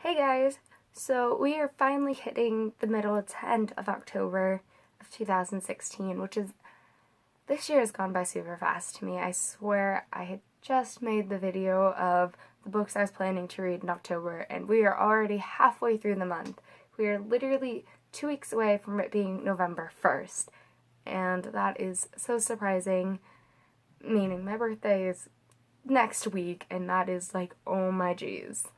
Hey guys! So we are finally hitting the middle to end of October of 2016, which is, this year has gone by super fast to me. I swear I had just made the video of the books I was planning to read in October, and we are already halfway through the month. We are literally 2 weeks away from it being November 1st, and that is so surprising, meaning my birthday is next week, and that is like, oh my geez.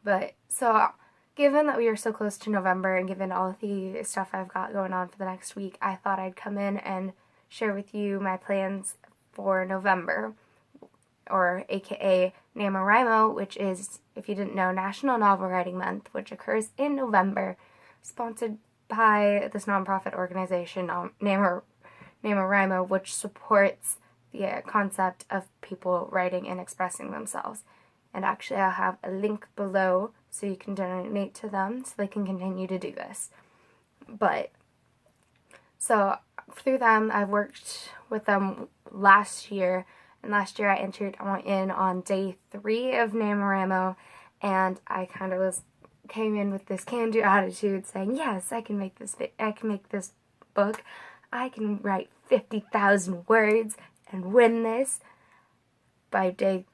But, so, given that we are so close to November and given all the stuff I've got going on for the next week, I thought I'd come in and share with you my plans for November, or aka NaNoWriMo, which is, if you didn't know, National Novel Writing Month, which occurs in November, sponsored by this nonprofit organization, NaNoWriMo, which supports the concept of people writing and expressing themselves. And actually I'll have a link below so you can donate to them so they can continue to do this. But, so through them, I've worked with them last year, and last year I entered in on day 3 of NaNoWriMo, and I kind of came in with this can-do attitude saying, yes, I can make this book, I can write 50,000 words and win this. By day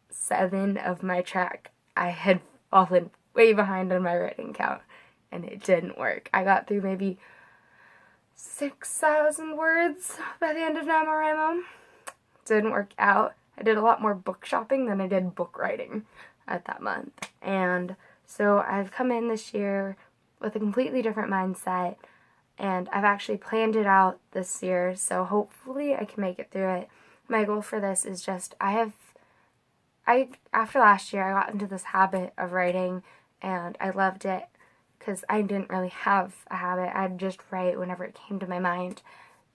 7 of my track, I had fallen way behind on my writing count, and it didn't work. I got through maybe 6,000 words by the end of NaNoWriMo. Didn't work out. I did a lot more book shopping than I did book writing at that month. And so I've come in this year with a completely different mindset, and I've actually planned it out this year, so hopefully I can make it through it. My goal for this is just, after last year, I got into this habit of writing, and I loved it, because I didn't really have a habit. I'd just write whenever it came to my mind,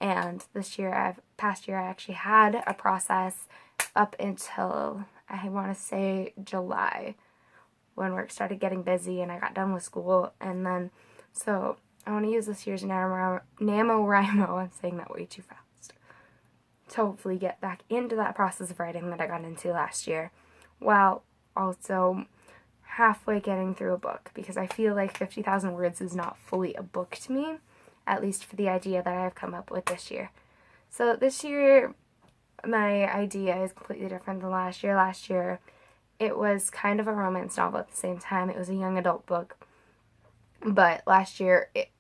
and past year, I actually had a process up until, I want to say, July, when work started getting busy, and I got done with school, and then, so, I want to use this year's NaNoWriMo, I'm saying that way too fast, to hopefully get back into that process of writing that I got into last year, while also halfway getting through a book, because I feel like 50,000 words is not fully a book to me, at least for the idea that I've come up with this year. So this year, my idea is completely different than last year. Last year, it was kind of a romance novel at the same time. It was a young adult book, but last year, it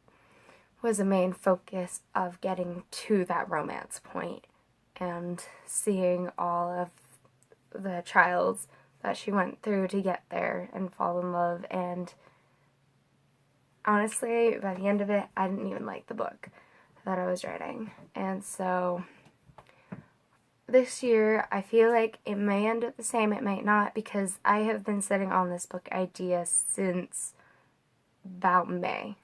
was a main focus of getting to that romance point and seeing all of the trials that she went through to get there and fall in love. And honestly, by the end of it, I didn't even like the book that I was writing. And so this year, I feel like it may end up the same, it might not, because I have been sitting on this book idea since about May,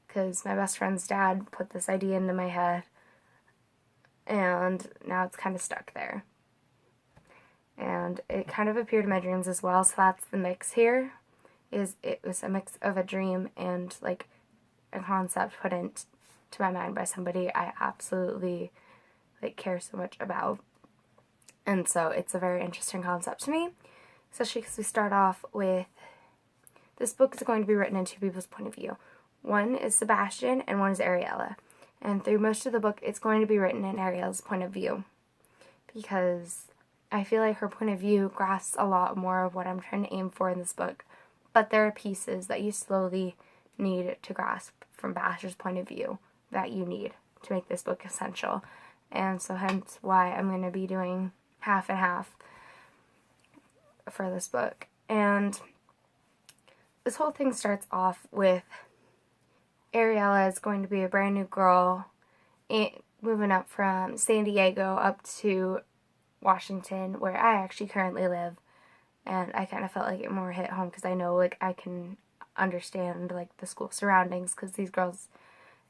because my best friend's dad put this idea into my head, and now it's kind of stuck there. And it kind of appeared in my dreams as well, so that's the mix here. It was a mix of a dream and like a concept put into my mind by somebody I absolutely care so much about. And so it's a very interesting concept to me, especially because we start off with, this book is going to be written in 2 people's point of view. One is Sebastian and one is Ariella. And through most of the book, it's going to be written in Ariella's point of view, because I feel like her point of view grasps a lot more of what I'm trying to aim for in this book, but there are pieces that you slowly need to grasp from Basher's point of view that you need to make this book essential. And so hence why I'm going to be doing half and half for this book. And this whole thing starts off with Ariella is going to be a brand new girl moving up from San Diego up to Washington, where I actually currently live, and I kind of felt like it more hit home because I know I can understand the school surroundings, because these girls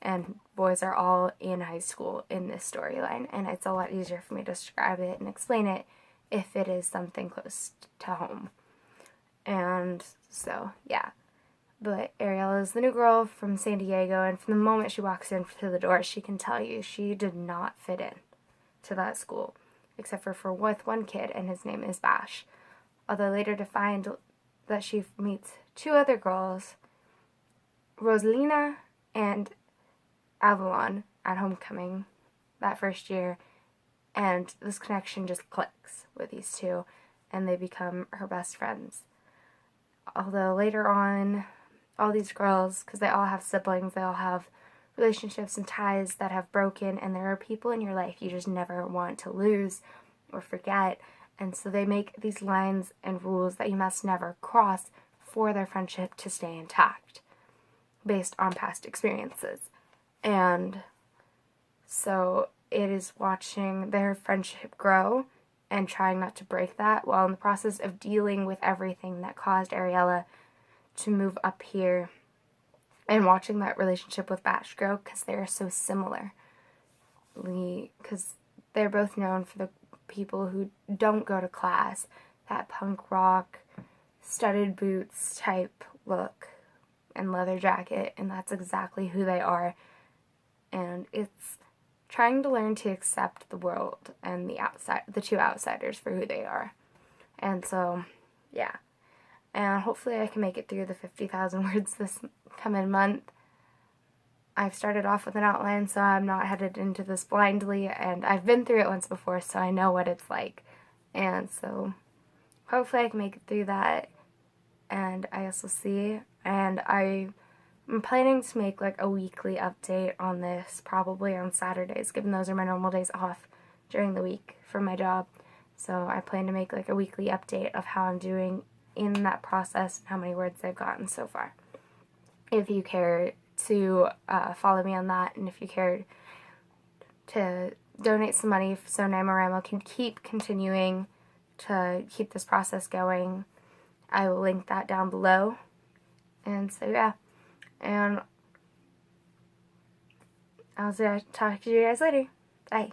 and boys are all in high school in this storyline, and it's a lot easier for me to describe it and explain it if it is something close to home. And so, yeah. But Ariella is the new girl from San Diego, and from the moment she walks in through the door, she can tell you she did not fit in to that school, except for with one kid, and his name is Bash. Although later that she meets two other girls, Rosalina and Avalon, at homecoming that first year, and this connection just clicks with these two, and they become her best friends. Although later on, all these girls, because they all have siblings, they all have relationships and ties that have broken, and there are people in your life you just never want to lose or forget, and so they make these lines and rules that you must never cross for their friendship to stay intact, based on past experiences. And so it is watching their friendship grow and trying not to break that while in the process of dealing with everything that caused Ariella to move up here, and watching that relationship with Batch grow, because they are so similar. Because they're both known for the people who don't go to class, that punk rock, studded boots type look and leather jacket, and that's exactly who they are. And it's trying to learn to accept the world and the two outsiders for who they are. And so, yeah. And hopefully I can make it through the 50,000 words this coming month. I've started off with an outline, so I'm not headed into this blindly, and I've been through it once before, so I know what it's like. And so hopefully I can make it through that, and I also see. And I'm planning to make like a weekly update on this, probably on Saturdays, given those are my normal days off during the week from my job. So I plan to make like a weekly update of how I'm doing in that process and how many words I've gotten so far. If you care to follow me on that, and if you care to donate some money so NaNoWriMo can keep continuing to keep this process going, I will link that down below. And so yeah, and I'll talk to you guys later. Bye.